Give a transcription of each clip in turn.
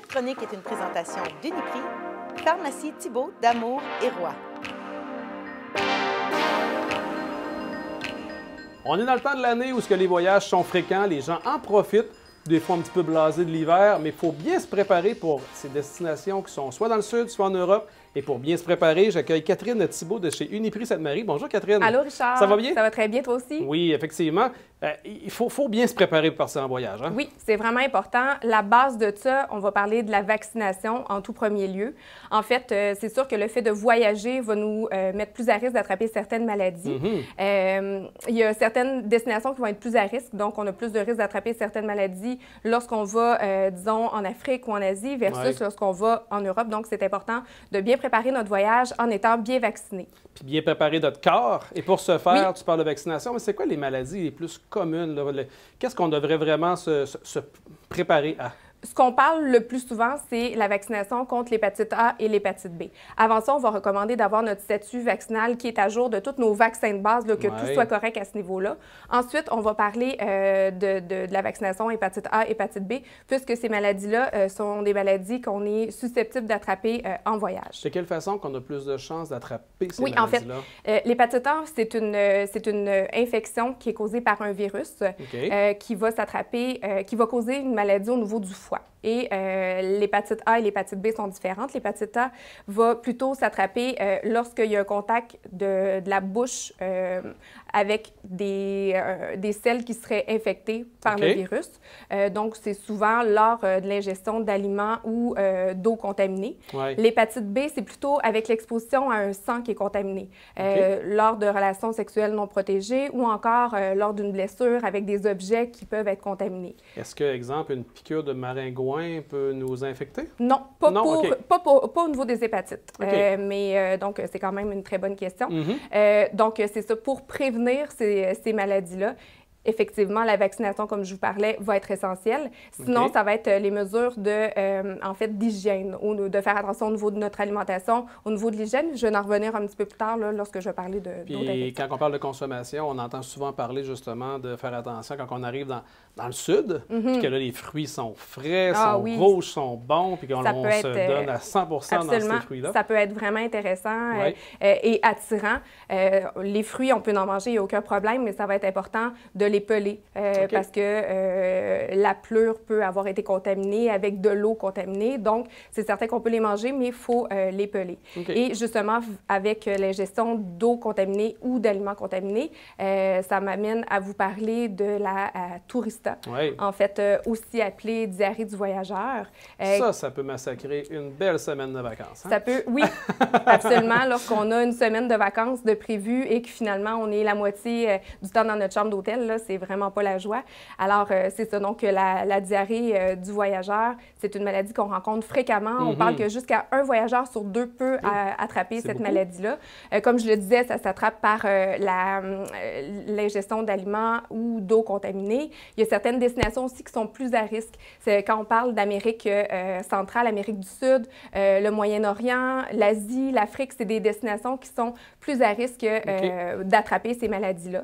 Cette chronique est une présentation d'Uniprix, Pharmacie Thibault d'Amour et Roi. On est dans le temps de l'année où les voyages sont fréquents, les gens en profitent, des fois un petit peu blasés de l'hiver, mais il faut bien se préparer pour ces destinations qui sont soit dans le sud, soit en Europe. Et pour bien se préparer, j'accueille Catherine Thibault de chez Uniprix Sainte-Marie. Bonjour Catherine. Allô Richard. Ça va bien? Ça va très bien, toi aussi? Oui, effectivement. Il faut bien se préparer pour partir en voyage. Hein? Oui, c'est vraiment important. La base de ça, on va parler de la vaccination en tout premier lieu. En fait, c'est sûr que le fait de voyager va nous mettre plus à risque d'attraper certaines maladies. Il y a certaines destinations qui vont être plus à risque, donc on a plus de risque d'attraper certaines maladies lorsqu'on va, disons, en Afrique ou en Asie versus lorsqu'on va en Europe. Donc, c'est important de bien préparer notre voyage en étant bien vacciné. Puis bien préparer notre corps. Et pour ce faire, tu parles de vaccination, mais c'est quoi les maladies les plus communes? Qu'est-ce qu'on devrait vraiment se préparer à? Ce qu'on parle le plus souvent, c'est la vaccination contre l'hépatite A et l'hépatite B. Avant ça, on va recommander d'avoir notre statut vaccinal qui est à jour de tous nos vaccins de base, là, que tout soit correct à ce niveau-là. Ensuite, on va parler de la vaccination hépatite A, hépatite B, puisque ces maladies-là sont des maladies qu'on est susceptible d'attraper en voyage. De quelle façon qu'on a plus de chances d'attraper ces maladies-là? Oui, en fait, l'hépatite A, c'est une infection qui est causée par un virus qui va s'attraper, qui va causer une maladie au niveau du foie. Et l'hépatite A et l'hépatite B sont différentes. L'hépatite A va plutôt s'attraper lorsqu'il y a un contact de la bouche avec des selles qui seraient infectées par le virus. Donc, c'est souvent lors de l'ingestion d'aliments ou d'eau contaminée. L'hépatite B, c'est plutôt avec l'exposition à un sang qui est contaminé, lors de relations sexuelles non protégées ou encore lors d'une blessure avec des objets qui peuvent être contaminés. Est-ce que, exemple, une piqûre de maringouin peut nous infecter? Non, pas au niveau des hépatites. Mais donc, c'est quand même une très bonne question. Donc, c'est ça, pour prévenir ces maladies-là. Effectivement, la vaccination, comme je vous parlais, va être essentielle. Sinon, ça va être les mesures en fait, d'hygiène, de faire attention au niveau de notre alimentation, au niveau de l'hygiène. Je vais en revenir un petit peu plus tard là, lorsque je vais parler d'autres infections. Puis, quand on parle de consommation, on entend souvent parler justement de faire attention quand on arrive dans le sud, puis que là, les fruits sont frais, sont rouges, sont bons, puis qu'on se donne à 100 dans ces fruits-là. Ça peut être vraiment intéressant et attirant. Les fruits, on peut en manger, il n'y a aucun problème, mais ça va être important de les peler parce que la pleure peut avoir été contaminée avec de l'eau contaminée. Donc, c'est certain qu'on peut les manger, mais il faut les peler. Et justement, avec l'ingestion d'eau contaminée ou d'aliments contaminés, ça m'amène à vous parler de la tourista, en fait, aussi appelée diarrhée du voyageur. Ça peut massacrer une belle semaine de vacances. Hein? Ça peut, oui, absolument. Lorsqu'on a une semaine de vacances de prévu et que finalement, on est la moitié du temps dans notre chambre d'hôtel, là, c'est vraiment pas la joie. Alors, c'est ça. Donc, la diarrhée du voyageur, c'est une maladie qu'on rencontre fréquemment. On parle que jusqu'à un voyageur sur deux peut attraper cette maladie-là. Comme je le disais, ça s'attrape par l'ingestion d'aliments ou d'eau contaminée. Il y a certaines destinations aussi qui sont plus à risque. C'est quand on parle d'Amérique centrale, Amérique du Sud, le Moyen-Orient, l'Asie, l'Afrique, c'est des destinations qui sont plus à risque d'attraper ces maladies-là.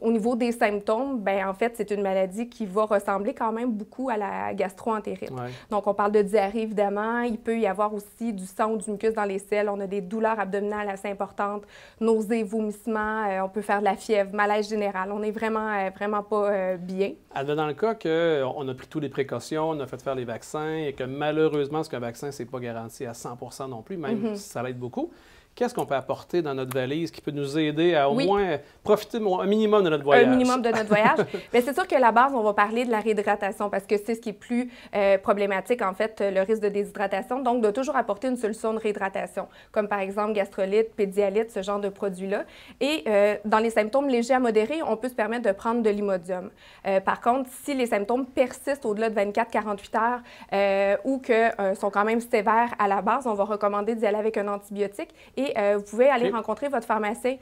Au niveau des symptômes, bien, en fait, c'est une maladie qui va ressembler quand même beaucoup à la gastro-entérite. Donc, on parle de diarrhée, évidemment. Il peut y avoir aussi du sang ou du mucus dans les selles. On a des douleurs abdominales assez importantes, nausées, vomissements. On peut faire de la fièvre, malaise général. On n'est vraiment pas bien. Dans le cas qu'on a pris toutes les précautions, on a fait faire les vaccins et que malheureusement, ce qu'un vaccin, c'est pas garanti à 100 non plus, même si ça l'aide beaucoup. Qu'est-ce qu'on peut apporter dans notre valise qui peut nous aider à au moins profiter un minimum de notre voyage? Un minimum de notre voyage. Bien, c'est sûr que la base, on va parler de la réhydratation parce que c'est ce qui est plus problématique, en fait, le risque de déshydratation. Donc, de toujours apporter une solution de réhydratation, comme par exemple gastrolyte, pédialyte, ce genre de produits-là. Et dans les symptômes légers à modérés, on peut se permettre de prendre de l'Imodium. Par contre, si les symptômes persistent au-delà de 24-48 heures ou que sont quand même sévères à la base, on va recommander d'y aller avec un antibiotique. Et vous pouvez aller rencontrer votre pharmacien.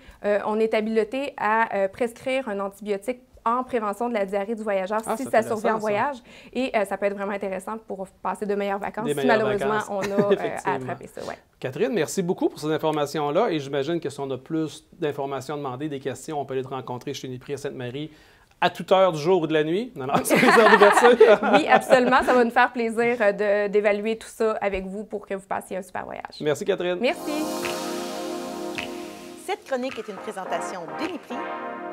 On est habilité à prescrire un antibiotique en prévention de la diarrhée du voyageur si ça survient en voyage. Et ça peut être vraiment intéressant pour passer de meilleures vacances si malheureusement on a à attraper ça. Catherine, merci beaucoup pour ces informations-là. Et j'imagine que si on a plus d'informations à demander, des questions, on peut aller te rencontrer chez Uniprix à Sainte-Marie à toute heure du jour ou de la nuit? Non, non, c'est les heures d'ouverture. Oui, absolument. Ça va nous faire plaisir d'évaluer tout ça avec vous pour que vous passiez un super voyage. Merci, Catherine. Merci. Cette chronique est une présentation d'Uniprix,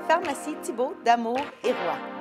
Pharmacie Thibault d'Amour et Roi.